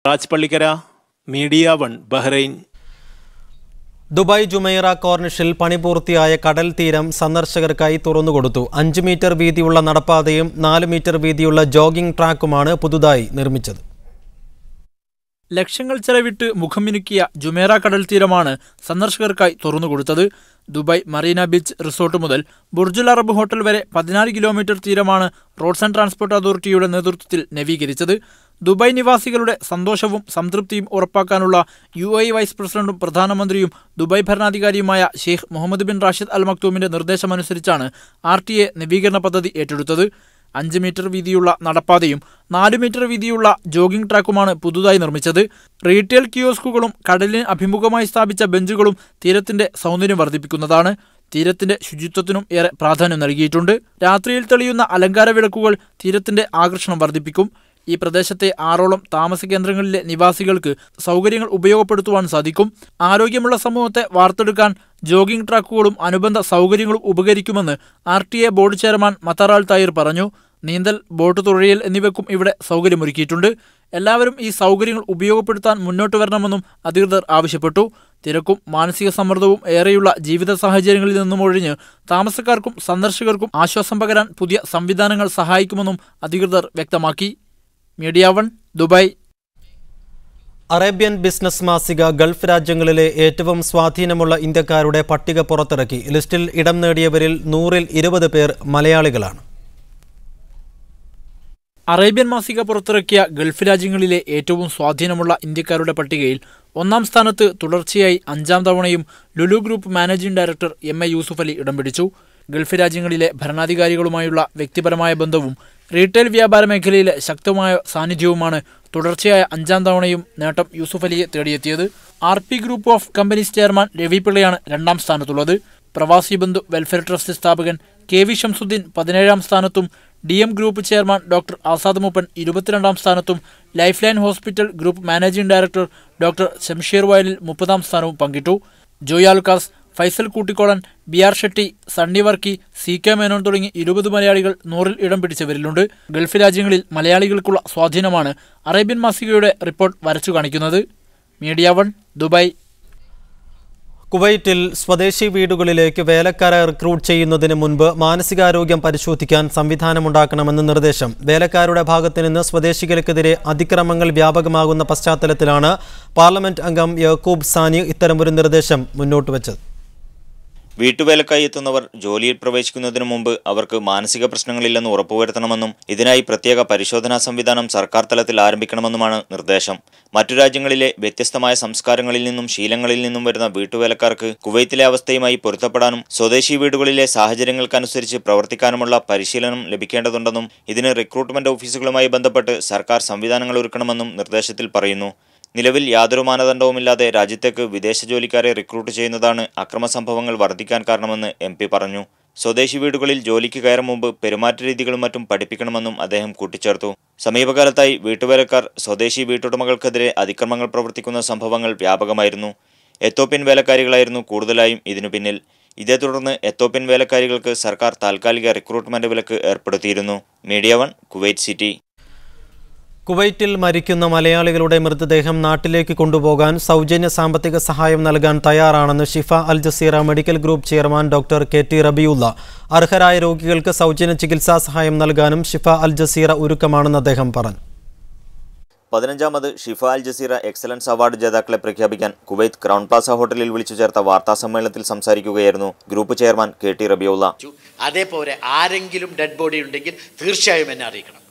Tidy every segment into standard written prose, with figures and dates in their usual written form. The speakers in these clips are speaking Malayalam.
Raj Pallikkara, media 1, Bahrain. Dubai Jumeirah കോർണിഷിൽ പണി പൂർത്തിയായ കടൽ തീരം സന്ദർശകർക്കായി തുറന്നുകൊടുത്തു. 5 മീറ്റർ വീതിയുള്ള നടപ്പാതയും 4 മീറ്റർ വീതിയുള്ള ജോഗിംഗ് ട്രാക്കുമാണ് പുതുതായി നിർമ്മിച്ചത്. ലക്ഷങ്ങൾ ചെലവിട്ട് മുഖമിനുക്കിയ ജുമേറ കടൽ തീരമാണ് സന്ദർശകർക്കായി തുറന്നുകൊടുത്തത്. ദുബായ് മറീന ബീച്ച് റിസോർട്ട് മുതൽ ബുർജുൽ അറബ് ഹോട്ടൽ വരെ 14 കിലോമീറ്റർ തീരമാണ് റോഡ്സ് ആൻഡ് ട്രാൻസ്പോർട്ട് അതോറിറ്റിയുടെ നേതൃത്വത്തിൽ നവീകരിച്ചത്. ദുബായ് നിവാസികളുടെ സന്തോഷവും സംതൃപ്തിയും ഉറപ്പാക്കാനുള്ള UAE വൈസ് പ്രസിഡന്റും പ്രധാനമന്ത്രിയും ദുബായ് ഭരണാധികാരിയുമായ Sheikh Mohammed bin Rashid Al മക്തൂമിന്റെ നിർദ്ദേശമനുസരിച്ചാണ് RTA നവീകരണ പദ്ധതി ഏറ്റെടുത്തത്. 5 മീറ്റർ വീതിയുള്ള നടപ്പാതയും 4 മീറ്റർ വീതിയുള്ള ജോഗിംഗ് ട്രാക്കുമാണ് പുതുതായി നിർമ്മിച്ചത്. റീറ്റെയിൽ കിയോസ്കുകളും കടലിന് അഭിമുഖമായി സ്ഥാപിച്ച ബെഞ്ചുകളും തീരത്തിന്റെ സൗന്ദര്യം വർദ്ധിപ്പിക്കുന്നതാണ്. തീരത്തിന്റെ ശുചിത്വത്തിനും ഏറെ പ്രാധാന്യം നൽകിയിട്ടുണ്ട്. രാത്രിയിൽ തെളിയുന്ന അലങ്കാര വിളക്കുകൾ തീരത്തിന്റെ ആകർഷണം വർദ്ധിപ്പിക്കും. ഈ പ്രദേശത്തെ 6ഓളം താമസ കേന്ദ്രങ്ങളിലെ നിവാസികൾക്ക് സൗകര്യങ്ങൾ ഉപയോഗപ്പെടുത്തുവാൻ സാധിക്കും. ആരോഗ്യമുള്ള സമൂഹത്തെ വാർത്തെടുക്കാൻ ജോഗിംഗ് ട്രാക്കുകളും അനുബന്ധ സൗകര്യങ്ങളും ഉപകരിക്കുമെന്ന് RTA ബോർഡ് ചെയർമാൻ മത്താർ അൽ താഹിർ പറഞ്ഞു. നീന്തൽ, ബോട്ട് തുഴയൽ എന്നിവയ്ക്കും ഇവിടെ സൗകര്യമൊരുക്കിയിട്ടുണ്ട്. എല്ലാവരും ഈ സൗകര്യങ്ങൾ ഉപയോഗപ്പെടുത്താൻ മുന്നോട്ട് വരണമെന്നും അധികൃതർ ആവശ്യപ്പെട്ടു. തിരക്കും മാനസിക സമ്മർദ്ദവും ഏറെയുള്ള ജീവിത സാഹചര്യങ്ങളിൽ നിന്നും ഒഴിഞ്ഞ് താമസക്കാർക്കും സന്ദർശകർക്കും ആശ്വാസം പകരാൻ പുതിയ സംവിധാനങ്ങൾ സഹായിക്കുമെന്നും അധികൃതർ വ്യക്തമാക്കി. Media 1, Dubai. അറേബ്യൻ ബിസിനസ് മാസിക ഗൾഫ് രാജ്യങ്ങളിലെ ഏറ്റവും സ്വാധീനമുള്ള ഇന്ത്യക്കാരുടെ പട്ടിക പുറത്തിറക്കി. ലിസ്റ്റിൽ ഇടം നേടിയവരിൽ 100ൽ 20 പേർ മലയാളികളാണ്. അറേബ്യൻ മാസിക പുറത്തിറക്കിയ ഗൾഫ് രാജ്യങ്ങളിലെ ഏറ്റവും സ്വാധീനമുള്ള ഇന്ത്യക്കാരുടെ പട്ടികയിൽ 1ാം സ്ഥാനത്ത് തുടർച്ചയായി 5ാം തവണയും Lulu group managing director MA Yusuf Ali ഇടം പിടിച്ചു. ഗൾഫ് രാജ്യങ്ങളിലെ ഭരണാധികാരികളുമായുള്ള വ്യക്തിപരമായ ബന്ധവും റീറ്റെയിൽ വ്യാപാര മേഖലയിലെ ശക്തമായ സാന്നിധ്യവുമാണ് തുടർച്ചയായ 5ാം തവണയും നേട്ടം യൂസുഫ് അലിയെ തേടിയെത്തിയത്. RP group of companies chairman Ravi പിള്ളയാണ് 2ാം സ്ഥാനത്തുള്ളത്. പ്രവാസി ബന്ധു വെൽഫെയർ ട്രസ്റ്റ് സ്ഥാപകൻ KV ഷംസുദ്ദീൻ 17ാം സ്ഥാനത്തും DM group chairman doctor Azad Moopen 22ാം സ്ഥാനത്തും life line hospital group managing director doctor Shamsheer Vayalil 30ാം സ്ഥാനവും പങ്കിട്ടു. ജോയ് ആൽക്കാസ്, ഫൈസൽ കൂട്ടിക്കോളൻ, BR ഷെട്ടി, സണ്ണി വർക്കി, CK മേനോൻ തുടങ്ങി 20 മലയാളികൾ 100ൽ ഇടം പിടിച്ചവരിലുണ്ട്. ഗൾഫ് രാജ്യങ്ങളിൽ മലയാളികൾക്കുള്ള സ്വാധീനമാണ് അറേബ്യൻ മാസികയുടെ റിപ്പോർട്ട് വരച്ചു കാണിക്കുന്നത്. Media 1, Dubai. കുവൈറ്റിൽ സ്വദേശി വീടുകളിലേക്ക് വേലക്കാരെ റിക്രൂട്ട് ചെയ്യുന്നതിന് മുൻപ് മാനസികാരോഗ്യം പരിശോധിക്കാൻ സംവിധാനമുണ്ടാക്കണമെന്ന് നിർദ്ദേശം. വേലക്കാരുടെ ഭാഗത്തു നിന്ന് സ്വദേശികൾക്കെതിരെ അതിക്രമങ്ങൾ വ്യാപകമാകുന്ന പശ്ചാത്തലത്തിലാണ് പാർലമെന്റ് അംഗം യക്കൂബ് സാനി ഇത്തരമൊരു നിർദ്ദേശം മുന്നോട്ട് വച്ചത്. വീട്ടുവേലക്കായി എത്തുന്നവർ ജോലിയിൽ പ്രവേശിക്കുന്നതിനു മുമ്പ് അവർക്ക് മാനസിക പ്രശ്നങ്ങളില്ലെന്ന് ഉറപ്പുവരുത്തണമെന്നും ഇതിനായി പ്രത്യേക പരിശോധനാ സംവിധാനം സർക്കാർ തലത്തിൽ ആരംഭിക്കണമെന്നുമാണ് നിർദ്ദേശം. മറ്റു രാജ്യങ്ങളിലെ വ്യത്യസ്തമായ സംസ്കാരങ്ങളിൽ നിന്നും ശീലങ്ങളിൽ നിന്നും വരുന്ന വീട്ടുവേലക്കാർക്ക് കുവൈത്തിലെ അവസ്ഥയുമായി പൊരുത്തപ്പെടാനും സ്വദേശി വീടുകളിലെ സാഹചര്യങ്ങൾക്കനുസരിച്ച് പ്രവർത്തിക്കാനുമുള്ള പരിശീലനം ലഭിക്കേണ്ടതുണ്ടെന്നും ഇതിന് റിക്രൂട്ട്മെന്റ് ഓഫീസുകളുമായി ബന്ധപ്പെട്ട് സർക്കാർ സംവിധാനങ്ങൾ ഒരുക്കണമെന്നും നിർദ്ദേശത്തിൽ പറയുന്നു. നിലവിൽ യാതൊരു മാനദണ്ഡവുമില്ലാതെ രാജ്യത്തേക്ക് വിദേശ ജോലിക്കാരെ റിക്രൂട്ട് ചെയ്യുന്നതാണ് അക്രമ സംഭവങ്ങൾ വർദ്ധിക്കാൻ കാരണമെന്ന് MP പറഞ്ഞു. സ്വദേശി വീടുകളിൽ ജോലിക്ക് കയറും മുമ്പ് പെരുമാറ്റ രീതികളും മറ്റും പഠിപ്പിക്കണമെന്നും അദ്ദേഹം കൂട്ടിച്ചേർത്തു. സമീപകാലത്തായി വീട്ടുവേലക്കാർ സ്വദേശി വീട്ടുടമകൾക്കെതിരെ അതിക്രമങ്ങൾ പ്രവർത്തിക്കുന്ന സംഭവങ്ങൾ വ്യാപകമായിരുന്നു. എത്തോപ്യൻ വേലക്കാരികളായിരുന്നു കൂടുതലായും ഇതിനു പിന്നിൽ. ഇതേ തുടർന്ന് എത്തോപ്യൻ വേലക്കാരികൾക്ക് സർക്കാർ താൽക്കാലിക റിക്രൂട്ട്മെന്റ് വിലക്ക് ഏർപ്പെടുത്തിയിരുന്നു. Media 1, Kuwait city. കുവൈറ്റിൽ മരിക്കുന്ന മലയാളികളുടെ മൃതദേഹം നാട്ടിലേക്ക് കൊണ്ടുപോകാൻ സൗജന്യ സാമ്പത്തിക സഹായം നൽകാൻ തയ്യാറാണെന്ന് Shifa Al Jazeera medical group chairman doctor KT Rabiulla. അർഹരായ രോഗികൾക്ക് സൗജന്യ ചികിത്സാ സഹായം നൽകാനും ഷിഫ അൽ ജസീറ ഒരുക്കമാണെന്ന് അദ്ദേഹം പറഞ്ഞു. 15ാമത് Shifa Al Jazeera excellence award ജേതാക്കളെ പ്രഖ്യാപിക്കാൻ കുവൈത്ത് ക്രൗൺ പ്ലാസ ഹോട്ടലിൽ വിളിച്ചു ചേർത്ത വാർത്താ സമ്മേളനത്തിൽ സംസാരിക്കുകയായിരുന്നു ഗ്രൂപ്പ് ചെയർമാൻ KT റബിയുള്ള. അതേപോലെ ആരെങ്കിലും ഡെഡ് ബോഡി ഉണ്ടെങ്കിൽ തീർച്ചയായും എന്നെ അറിയിക്കണം.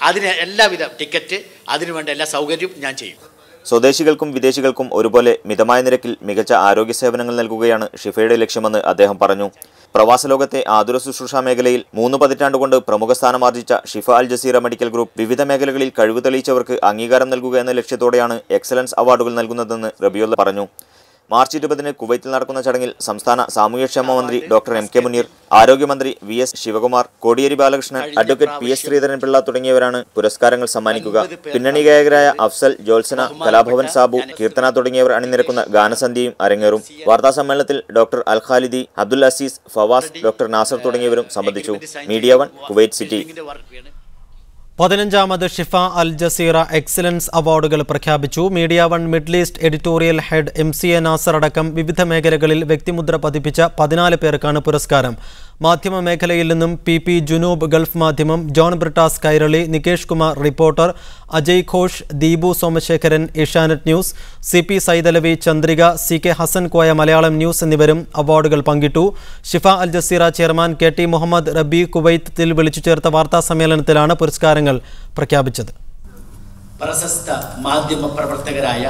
അതിന് എല്ലാവിധ ടിക്കറ്റ്, അതിനുവേണ്ട എല്ലാ സൗകര്യവും ഞാൻ ചെയ്യും. സ്വദേശികൾക്കും വിദേശികൾക്കും ഒരുപോലെ മിതമായ നിരക്കിൽ മികച്ച ആരോഗ്യ സേവനങ്ങൾ നൽകുകയാണ് ഷിഫയുടെ ലക്ഷ്യമെന്ന് അദ്ദേഹം പറഞ്ഞു. പ്രവാസ ലോകത്തെ ആതുര ശുശ്രൂഷ മേഖലയിൽ 3 പതിറ്റാണ്ടുകൊണ്ട് പ്രമുഖ സ്ഥാനമാർജിച്ച ഷിഫ അൽ ജസീറ മെഡിക്കൽ ഗ്രൂപ്പ് വിവിധ മേഖലകളിൽ കഴിവ് തെളിയിച്ചവർക്ക് അംഗീകാരം നൽകുക എന്ന ലക്ഷ്യത്തോടെയാണ് എക്സലൻസ് അവാർഡുകൾ നൽകുന്നതെന്ന് റബിയുള്ള പറഞ്ഞു. മാർച്ച് 20-ന് കുവൈത്തിൽ നടക്കുന്ന ചടങ്ങിൽ സംസ്ഥാന സാമൂഹ്യക്ഷേമ മന്ത്രി ഡോക്ടർ MK മുനീർ, ആരോഗ്യമന്ത്രി VS Sivakumar, Kodiyeri Balakrishnan, advocate PS Sreedharan Pillai തുടങ്ങിയവരാണ് പുരസ്കാരങ്ങൾ സമ്മാനിക്കുക. പിന്നണി ഗായകരായ അഫ്സൽ, ജോത്സന, കലാഭവൻ സാബു, കീർത്തന തുടങ്ങിയവർ അണിനിരക്കുന്ന ഗാനസന്ധ്യയും അരങ്ങേറും. വാർത്താ സമ്മേളനത്തിൽ doctor Al Khalidi, Abdul Aziz, Fawaz, doctor Nasser തുടങ്ങിയവരും സംബന്ധിച്ചു. Media 1, Kuwait City. 15ാമത് ഷിഫ അൽ ജസീറ എക്സലൻസ് അവാർഡുകൾ പ്രഖ്യാപിച്ചു. Media one Middle East editorial head MCA Nazar അടക്കം വിവിധ മേഖലകളിൽ വ്യക്തിമുദ്ര പതിപ്പിച്ച 14 പേർക്കാണ് പുരസ്കാരം. മാധ്യമ മേഖലയിൽ നിന്നും PP Junoob Gulf Madhyamam, John Brittas Kairali, Nikesh Kumar reporter, Ajay Ghosh, Deepu Somasekharan Asianet news, CP Saidalavi Chandrika, CK Hasan Koya Malayalam news എന്നിവരും അവാർഡുകൾ പങ്കിട്ടു. Shifa Al Jazeera chairman KT Muhammad Rabi കുവൈത്തിൽ വിളിച്ചു ചേർത്ത വാർത്താ സമ്മേളനത്തിലാണ് പുരസ്കാരങ്ങൾ പ്രഖ്യാപിച്ചത്. പ്രശസ്ത മാധ്യമ പ്രവർത്തകരായ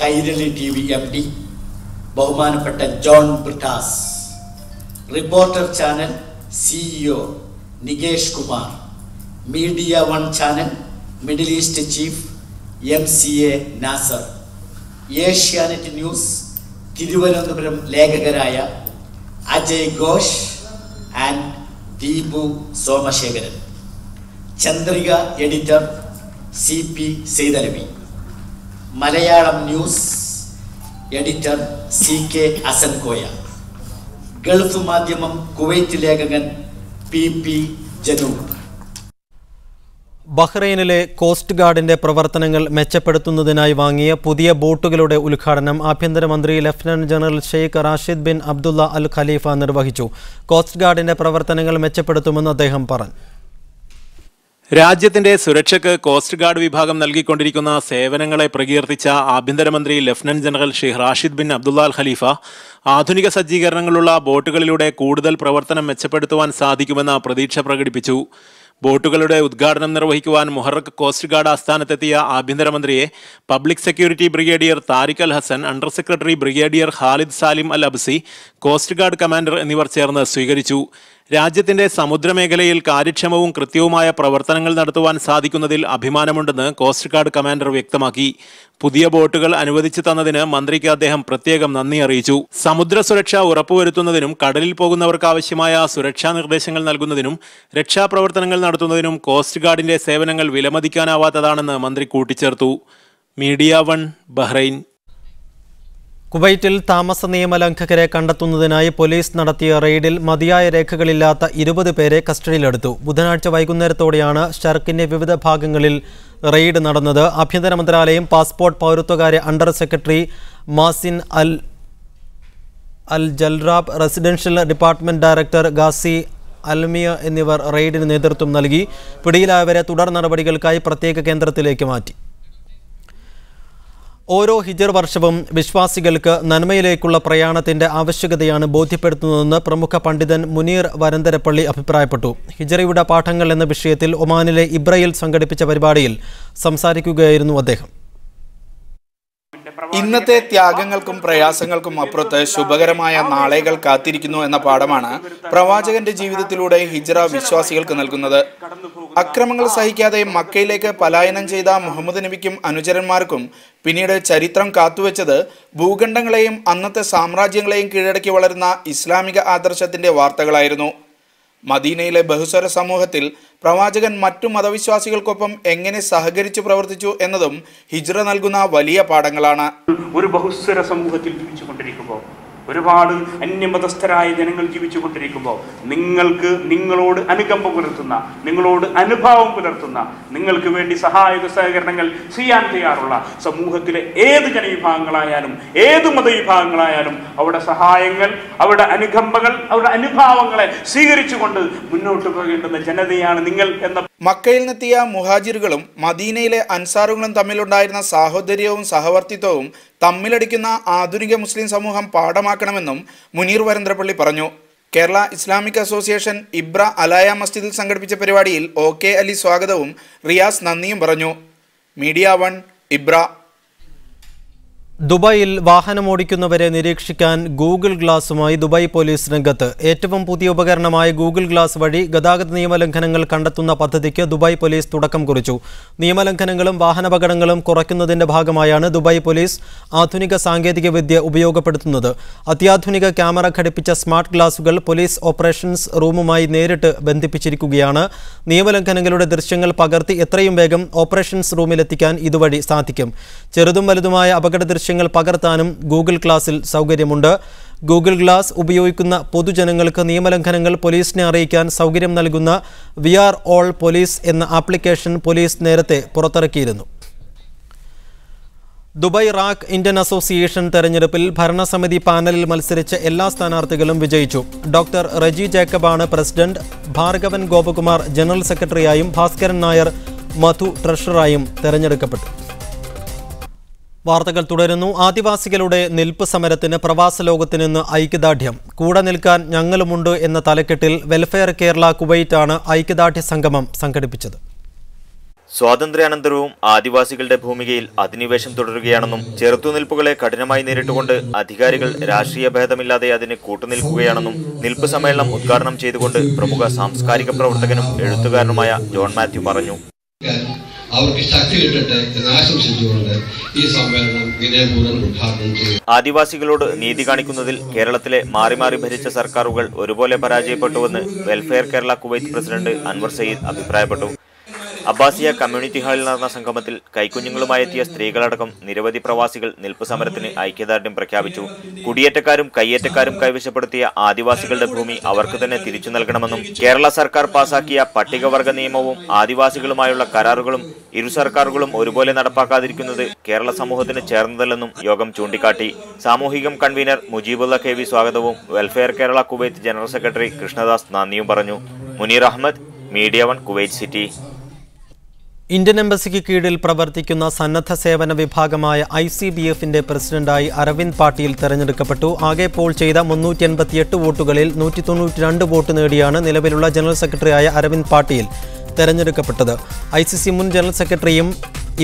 കൈരളി TV MD ബഹുമാനപ്പെട്ട John Brittas, reporter channel CEO Nikesh Kumar, media one channel Middle East chief MCA Nazar, Asianet news Thiruvananthapuram ലേഖകരായ Ajay Ghosh and Deepu Somasekharan, Chandrika editor CP Saidalavi, Malayalam news editor CK Hasan Koya, Gulf Madhyamam Kuwait ലേഖകൻ PP ജനൂബ്. ബഹ്റൈനിലെ കോസ്റ്റ് ഗാർഡിന്റെ പ്രവർത്തനങ്ങൾ മെച്ചപ്പെടുത്തുന്നതിനായി വാങ്ങിയ പുതിയ ബോട്ടുകളുടെ ഉദ്ഘാടനം ആഭ്യന്തരമന്ത്രി lieutenant general Sheikh Rashid bin Abdullah Al Khalifa നിർവഹിച്ചു. കോസ്റ്റ് ഗാർഡിന്റെ പ്രവർത്തനങ്ങൾ മെച്ചപ്പെടുത്തുമെന്ന് അദ്ദേഹം പറഞ്ഞു. രാജ്യത്തിന്റെ സുരക്ഷയ്ക്ക് കോസ്റ്റ് ഗാർഡ് വിഭാഗം നൽകിക്കൊണ്ടിരിക്കുന്ന സേവനങ്ങളെ പ്രകീർത്തിച്ച ആഭ്യന്തരമന്ത്രി lieutenant general Sheikh Rashid bin Abdullah Al Khalifa ആധുനിക സജ്ജീകരണങ്ങളുള്ള ബോട്ടുകളിലൂടെ കൂടുതൽ പ്രവർത്തനം മെച്ചപ്പെടുത്തുവാൻ സാധിക്കുമെന്ന പ്രതീക്ഷ പ്രകടിപ്പിച്ചു. ബോട്ടുകളുടെ ഉദ്ഘാടനം നിർവഹിക്കുവാൻ മുഹറക്ക് കോസ്റ്റ് ഗാർഡ് ആസ്ഥാനത്തെത്തിയ ആഭ്യന്തരമന്ത്രിയെ public security brigadier Tariq Al Hassan, under secretary brigadier Khalid Salim Al Absi, coast guard commander എന്നിവർ ചേർന്ന് സ്വീകരിച്ചു. രാജ്യത്തിന്റെ സമുദ്രമേഖലയിൽ കാര്യക്ഷമവും കൃത്യവുമായ പ്രവർത്തനങ്ങൾ നടത്തുവാൻ സാധിക്കുന്നതിൽ അഭിമാനമുണ്ടെന്ന് കോസ്റ്റ് ഗാർഡ് കമാൻഡർ വ്യക്തമാക്കി. പുതിയ ബോട്ടുകൾ അനുവദിച്ചു തന്നതിന് മന്ത്രിക്ക് അദ്ദേഹം പ്രത്യേകം നന്ദി അറിയിച്ചു. സമുദ്ര സുരക്ഷ ഉറപ്പുവരുത്തുന്നതിനും കടലിൽ പോകുന്നവർക്ക് ആവശ്യമായ സുരക്ഷാ നിർദ്ദേശങ്ങൾ നൽകുന്നതിനും രക്ഷാപ്രവർത്തനങ്ങൾ നടത്തുന്നതിനും കോസ്റ്റ് ഗാർഡിന്റെ സേവനങ്ങൾ വിലമതിക്കാനാവാത്തതാണെന്ന് മന്ത്രി കൂട്ടിച്ചേർത്തു. Media one, Bahrain. കുവൈറ്റിൽ താമസ നിയമലംഘകരെ കണ്ടെത്തുന്നതിനായി പോലീസ് നടത്തിയ റെയ്ഡിൽ മതിയായ രേഖകളില്ലാത്ത 20 പേരെ കസ്റ്റഡിയിലെടുത്തു. ബുധനാഴ്ച വൈകുന്നേരത്തോടെയാണ് ഷർക്കിന്റെ വിവിധ ഭാഗങ്ങളിൽ റെയ്ഡ് നടന്നത്. ആഭ്യന്തര മന്ത്രാലയം, പാസ്പോർട്ട് പൗരത്വകാര്യ under secretary Mazin Al Jalrab, residential department director Ghazi Almia എന്നിവർ റെയ്ഡിന് നേതൃത്വം നൽകി. പിടിയിലായവരെ തുടർ നടപടികൾക്കായി പ്രത്യേക കേന്ദ്രത്തിലേക്ക് മാറ്റി. ഓരോ ഹിജർ വർഷവും വിശ്വാസികൾക്ക് നന്മയിലേക്കുള്ള പ്രയാണത്തിന്റെ ആവശ്യകതയാണ് ബോധ്യപ്പെടുത്തുന്നതെന്ന് പ്രമുഖ പണ്ഡിതൻ മുനീർ വരന്തരപ്പള്ളി അഭിപ്രായപ്പെട്ടു. ഹിജറയുടെ പാഠങ്ങൾ എന്ന വിഷയത്തിൽ ഒമാനിലെ ഇബ്രയിൽ സംഘടിപ്പിച്ച പരിപാടിയിൽ സംസാരിക്കുകയായിരുന്നു അദ്ദേഹം. ഇന്നത്തെ ത്യാഗങ്ങൾക്കും പ്രയാസങ്ങൾക്കും അപ്പുറത്ത് ശുഭകരമായ നാളെകൾ കാത്തിരിക്കുന്നു എന്ന പാഠമാണ് പ്രവാചകന്റെ ജീവിതത്തിലൂടെ ഹിജ്റ വിശ്വാസികൾക്ക് നൽകുന്നത്. അക്രമങ്ങൾ സഹിക്കാതെ മക്കയിലേക്ക് പലായനം ചെയ്ത മുഹമ്മദ് നബിക്കും അനുചരന്മാർക്കും പിന്നീട് ചരിത്രം കാത്തുവെച്ചത് ഭൂഖണ്ഡങ്ങളെയും അന്നത്തെ സാമ്രാജ്യങ്ങളെയും കീഴടക്കി വളരുന്ന ഇസ്ലാമിക ആദർശത്തിന്റെ വാർത്തകളായിരുന്നു. മദീനയിലെ ബഹുസ്വര സമൂഹത്തിൽ പ്രവാചകൻ മറ്റു മതവിശ്വാസികൾക്കൊപ്പം എങ്ങനെ സഹകരിച്ചു പ്രവർത്തിച്ചു എന്നതും ഹിജ്റ നൽകുന്ന വലിയ പാഠങ്ങളാണ്. ഒരു ബഹുസ്വര സമൂഹത്തിൽ ജീവിച്ചുകൊണ്ടിരിക്കുമ്പോൾ, ഒരുപാട് അന്യമതസ്ഥരായ ജനങ്ങൾ ജീവിച്ചുകൊണ്ടിരിക്കുമ്പോൾ നിങ്ങളോട് അനുകമ്പ പുലർത്തുന്ന, നിങ്ങളോട് അനുഭാവം പുലർത്തുന്ന, നിങ്ങൾക്ക് വേണ്ടി സഹായക സഹകരണങ്ങൾ ചെയ്യാൻ തയ്യാറുള്ള സമൂഹത്തിലെ ഏത് ജനവിഭാഗങ്ങളായാലും ഏത് മതവിഭാഗങ്ങളായാലും അവിടെ സഹായങ്ങൾ, അവിടെ അനുകമ്പകൾ, അവിടെ അനുഭാവങ്ങളെ സ്വീകരിച്ചുകൊണ്ട് മുന്നോട്ട് പോകേണ്ടുന്ന ജനതയാണ് നിങ്ങൾ എന്ന. മക്കയിൽ നിന്നെത്തിയ മുഹാജിറുകളും മദീനയിലെ അൻസാറുകളും തമ്മിലുണ്ടായിരുന്ന സാഹോദര്യവും സഹവർത്തിത്വവും തമ്മിലടിക്കുന്ന ആധുനിക മുസ്ലിം സമൂഹം പാഠമാക്കണമെന്നും മുനീർ വരന്തരപ്പള്ളി പറഞ്ഞു. കേരള ഇസ്ലാമിക് അസോസിയേഷൻ ഇബ്ര അലായ മസ്ജിദിൽ സംഘടിപ്പിച്ച പരിപാടിയിൽ OK അലി സ്വാഗതവും റിയാസ് നന്ദിയും പറഞ്ഞു. Media one, ഇബ്ര. ദുബായിൽ വാഹനമോടിക്കുന്നവരെ നിരീക്ഷിക്കാൻ ഗൂഗിൾ ഗ്ലാസുമായി ദുബായ് പോലീസ് രംഗത്ത്. ഏറ്റവും പുതിയ ഉപകരണമായ ഗൂഗിൾ ഗ്ലാസ് വഴി ഗതാഗത നിയമലംഘനങ്ങൾ കണ്ടെത്തുന്ന പദ്ധതിക്ക് ദുബായ് പോലീസ് തുടക്കം കുറിച്ചു. നിയമലംഘനങ്ങളും വാഹനാപകടങ്ങളും കുറയ്ക്കുന്നതിന്റെ ഭാഗമായാണ് ദുബായ് പോലീസ് ആധുനിക സാങ്കേതിക വിദ്യ ഉപയോഗപ്പെടുത്തുന്നത്. അത്യാധുനിക ക്യാമറ ഘടിപ്പിച്ച സ്മാർട്ട് ഗ്ലാസുകൾ പോലീസ് ഓപ്പറേഷൻസ് റൂമുമായി നേരിട്ട് ബന്ധിപ്പിച്ചിരിക്കുകയാണ്. നിയമലംഘനങ്ങളുടെ ദൃശ്യങ്ങൾ പകർത്തി എത്രയും വേഗം ഓപ്പറേഷൻസ് റൂമിലെത്തിക്കാൻ ഇതുവഴി സാധിക്കും. ചെറുതും വലുതുമായ അപകട ദൃശ്യങ്ങൾ പകർത്താനും ഗൂഗിൾ ഗ്ലാസിൽ സൗകര്യമുണ്ട്. ഗൂഗിൾ ഗ്ലാസ് ഉപയോഗിക്കുന്ന പൊതുജനങ്ങൾക്ക് നിയമലംഘനങ്ങൾ പോലീസിനെ അറിയിക്കാൻ സൗകര്യം നൽകുന്ന VR All പോലീസ് എന്ന ആപ്ലിക്കേഷൻ പോലീസ് നേരത്തെ പുറത്തിറക്കിയിരുന്നു. ദുബായ് റാക്ക് ഇന്ത്യൻ അസോസിയേഷൻ തെരഞ്ഞെടുപ്പിൽ ഭരണസമിതി പാനലിൽ മത്സരിച്ച എല്ലാ സ്ഥാനാർത്ഥികളും വിജയിച്ചു. ഡോക്ടർ റജി ജേക്കബാണ് പ്രസിഡന്റ്, ഭാർഗവൻ ഗോപകുമാർ ജനറൽ സെക്രട്ടറിയായും ഭാസ്കരൻ നായർ മധു ട്രഷററായും തെരഞ്ഞെടുക്കപ്പെട്ടു. വാർത്തകൾ തുടരുന്നു. ആദിവാസികളുടെ നിൽപ്പ് സമരത്തിന് പ്രവാസ ലോകത്ത് നിന്ന് ഐക്യദാർഢ്യം. കൂടെ നിൽക്കാൻ ഞങ്ങളുമുണ്ട് എന്ന തലക്കെട്ടിൽ വെൽഫെയർ കേരള കുവൈറ്റാണ് ഐക്യദാർഢ്യ സംഗമം സംഘടിപ്പിച്ചത്. സ്വാതന്ത്ര്യാനന്തരവും ആദിവാസികളുടെ ഭൂമികയിൽ അധിനിവേശം തുടരുകയാണെന്നും ചെറുത്തുനിൽപ്പുകളെ കഠിനമായി നേരിട്ടുകൊണ്ട് അധികാരികൾ രാഷ്ട്രീയ ഭേദമില്ലാതെ അതിന് കൂട്ടുനിൽക്കുകയാണെന്നും നിൽപ്പ് സമ്മേളനം ഉദ്ഘാടനം ചെയ്തുകൊണ്ട് പ്രമുഖ സാംസ്കാരിക പ്രവർത്തകനും എഴുത്തുകാരനുമായ ജോൺ മാത്യു പറഞ്ഞു. അവർക്ക് ശക്തി കിട്ടട്ടെ എന്ന് ആശംസിച്ചുകൊണ്ട് ഈ സമ്മേളനം വിനയപൂർവ്വം ഉദ്ഘാടനം ചെയ്തു. ആദിവാസികളോട് നീതി കാണിക്കുന്നതിൽ കേരളത്തിലെ മാറി മാറി ഭരിച്ച സർക്കാരുകൾ ഒരുപോലെ പരാജയപ്പെട്ടുവെന്ന് welfare Kerala Kuwait president Anwar Sayyid അഭിപ്രായപ്പെട്ടു. അബ്ബാസിയ കമ്മ്യൂണിറ്റി ഹാളിൽ നടന്ന സംഗമത്തിൽ കൈക്കുഞ്ഞുങ്ങളുമായെത്തിയ സ്ത്രീകളടക്കം നിരവധി പ്രവാസികൾ നിൽപ്പ് സമരത്തിന് ഐക്യദാർഢ്യം പ്രഖ്യാപിച്ചു. കുടിയേറ്റക്കാരും കയ്യേറ്റക്കാരും കൈവശപ്പെടുത്തിയ ആദിവാസികളുടെ ഭൂമി അവർക്ക് തന്നെ തിരിച്ചു നൽകണമെന്നും കേരള സർക്കാർ പാസാക്കിയ പട്ടികവർഗ നിയമവും ആദിവാസികളുമായുള്ള കരാറുകളും ഇരു സർക്കാരുകളും ഒരുപോലെ നടപ്പാക്കാതിരിക്കുന്നത് കേരള സമൂഹത്തിന് ചേർന്നതല്ലെന്നും യോഗം ചൂണ്ടിക്കാട്ടി. സാമൂഹികം കൺവീനർ മുജീബുള്ള KV സ്വാഗതവും welfare Kerala Kuwait general secretary Krishnadas നന്ദിയും പറഞ്ഞു. Muneer Ahmed, media 1 Kuwait City. Indian എംബസിക്ക് കീഴിൽ പ്രവർത്തിക്കുന്ന സന്നദ്ധ സേവന വിഭാഗമായ ICBF-ന്റെ പ്രസിഡന്റായി അരവിന്ദ് പാട്ടീൽ തെരഞ്ഞെടുക്കപ്പെട്ടു. ആകെ പോൾ ചെയ്ത 388 വോട്ടുകളിൽ 192 വോട്ട് നേടിയാണ് നിലവിലുള്ള ജനറൽ സെക്രട്ടറിയായ അരവിന്ദ് പാട്ടീൽ തെരഞ്ഞെടുക്കപ്പെട്ടത്. ICC മുൻ ജനറൽ സെക്രട്ടറിയും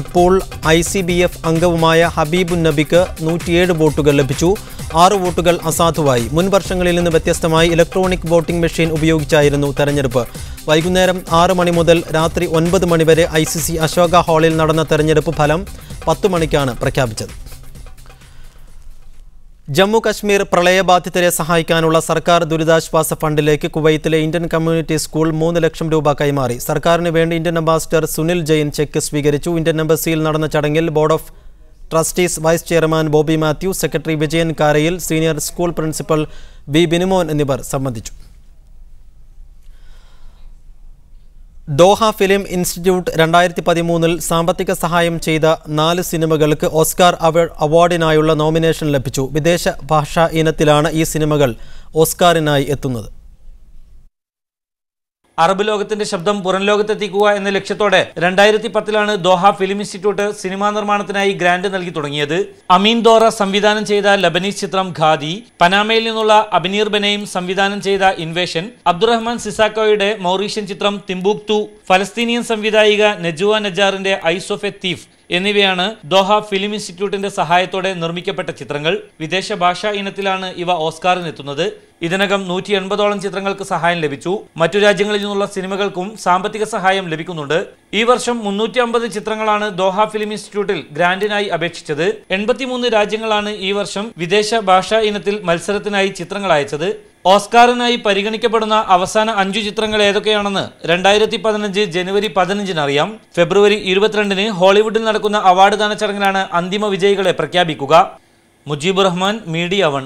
ഇപ്പോൾ ICBF അംഗവുമായ ഹബീബുൻ നബിക്ക് 107 വോട്ടുകൾ ലഭിച്ചു. 6 വോട്ടുകൾ അസാധുവായി. മുൻ വർഷങ്ങളിൽ നിന്ന് വ്യത്യസ്തമായി ഇലക്ട്രോണിക് വോട്ടിംഗ് മെഷീൻ ഉപയോഗിച്ചായിരുന്നു തെരഞ്ഞെടുപ്പ്. വൈകുന്നേരം 6 മണി മുതൽ രാത്രി 9 മണി വരെ ICC അശോക ഹാളിൽ നടന്ന തെരഞ്ഞെടുപ്പ് ഫലം 10 മണിക്കാണ് പ്രഖ്യാപിച്ചത്. ജമ്മു കശ്മീർ പ്രളയബാധിതരെ സഹായിക്കാനുള്ള സർക്കാർ ദുരിതാശ്വാസ ഫണ്ടിലേക്ക് കുവൈത്തിലെ ഇന്ത്യൻ കമ്മ്യൂണിറ്റി സ്കൂൾ 3 ലക്ഷം രൂപ കൈമാറി. സർക്കാരിന് വേണ്ടി Indian ambassador Sunil Jain cheque സ്വീകരിച്ചു. ഇന്ത്യൻ എംബസിയിൽ നടന്ന ചടങ്ങിൽ board of trustees vice chairman Bobby Mathew, secretary Vijayan Karayil, senior school principal B Binumon എന്നിവർ സംബന്ധിച്ചു. ദോഹ ഫിലിം ഇൻസ്റ്റിറ്റ്യൂട്ട് 2013 സാമ്പത്തിക സഹായം ചെയ്ത 4 സിനിമകൾക്ക് ഓസ്കാർ അവാർഡിനായുള്ള നോമിനേഷൻ ലഭിച്ചു. വിദേശ ഭാഷാ ഇനത്തിലാണ് ഈ സിനിമകൾ ഓസ്കാറിനായി എത്തുന്നത്. അറബ് ലോകത്തിന്റെ ശബ്ദം പുറം ലോകത്തെത്തിക്കുക എന്ന ലക്ഷ്യത്തോടെ 2010 ദോഹ ഫിലിം ഇൻസ്റ്റിറ്റ്യൂട്ട് സിനിമാ നിർമ്മാണത്തിനായി ഗ്രാന്റ് നൽകി തുടങ്ങിയത്. അമീൻ ദോറ സംവിധാനം ചെയ്ത ലബനീസ് ചിത്രം ഖാദി, പനാമയിൽ നിന്നുള്ള അബനീർ ബനയും സംവിധാനം ചെയ്ത ഇൻവേഷൻ, അബ്ദുറഹ്മാൻ സിസാക്കോയുടെ മൗറീഷ്യൻ ചിത്രം തിംബുക്തു, ഫലസ്തീനിയൻ സംവിധായിക നജുവ നജാറിന്റെ ഐസ് ഓഫ് എ തീഫ് എന്നിവയാണ് ദോഹ ഫിലിം ഇൻസ്റ്റിറ്റ്യൂട്ടിന്റെ സഹായത്തോടെ നിർമ്മിക്കപ്പെട്ട ചിത്രങ്ങൾ. വിദേശ ഭാഷാ ഇനത്തിലാണ് ഇവ ഓസ്കാറിനെത്തുന്നത്. ഇതിനകം 180ഓളം ചിത്രങ്ങൾക്ക് സഹായം ലഭിച്ചു. മറ്റു രാജ്യങ്ങളിൽ നിന്നുള്ള സിനിമകൾക്കും സാമ്പത്തിക സഹായം ലഭിക്കുന്നുണ്ട്. ഈ വർഷം 350 ചിത്രങ്ങളാണ് ദോഹ ഫിലിം ഇൻസ്റ്റിറ്റ്യൂട്ടിൽ ഗ്രാന്റിനായി അപേക്ഷിച്ചത്. 83 രാജ്യങ്ങളാണ് ഈ വർഷം വിദേശ ഭാഷാ ഇനത്തിൽ മത്സരത്തിനായി ചിത്രങ്ങൾ അയച്ചത്. ഓസ്കാറിനായി പരിഗണിക്കപ്പെടുന്ന അവസാന 5 ചിത്രങ്ങൾ ഏതൊക്കെയാണെന്ന് 2015 ജനുവരി 15 അറിയാം. ഫെബ്രുവരി 22 ഹോളിവുഡിൽ നടക്കുന്ന അവാർഡ് ദാന ചടങ്ങിലാണ് അന്തിമ വിജയികളെ പ്രഖ്യാപിക്കുക. മുജീബുർ റഹ്മാൻ, മീഡിയ 1.